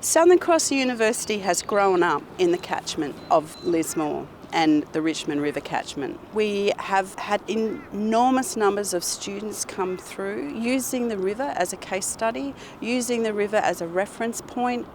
Southern Cross University has grown up in the catchment of Lismore and the Richmond River catchment. We have had enormous numbers of students come through using the river as a case study, using the river as a reference point,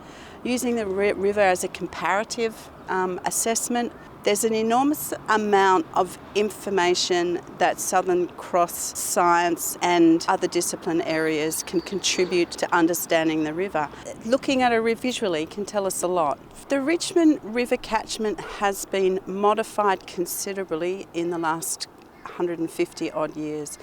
using the river as a comparative assessment. There's an enormous amount of information that Southern Cross science and other discipline areas can contribute to understanding the river. Looking at a river visually can tell us a lot. The Richmond River catchment has been modified considerably in the last 150 odd years.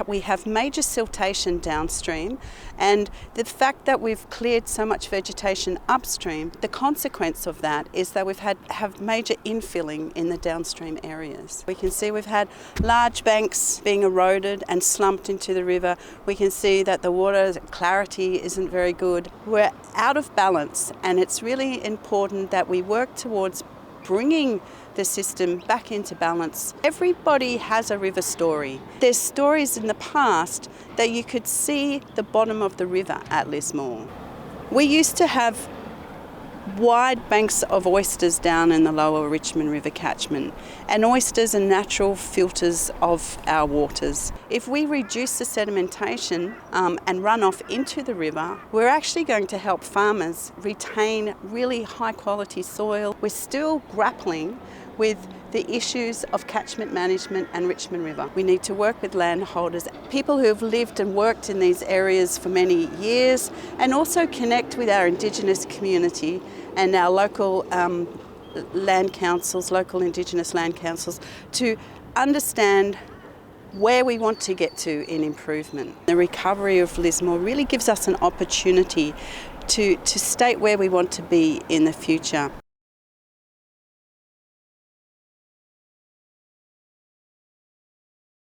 We have major siltation downstream, and the fact that we've cleared so much vegetation upstream, the consequence of that is that we've have major infilling in the downstream areas. We can see we've had large banks being eroded and slumped into the river. We can see that the water clarity isn't very good. We're out of balance, and it's really important that we work towards bringing the system back into balance. Everybody has a river story. There's stories in the past that you could see the bottom of the river at Lismore. We used to have wide banks of oysters down in the lower Richmond River catchment, and oysters are natural filters of our waters. If we reduce the sedimentation and runoff into the river, we're actually going to help farmers retain really high quality soil. We're still grappling with the issues of catchment management and Richmond River. We need to work with landholders, people who have lived and worked in these areas for many years, and also connect with our Indigenous community and our local land councils, local Indigenous land councils, to understand where we want to get to in improvement. The recovery of Lismore really gives us an opportunity to state where we want to be in the future.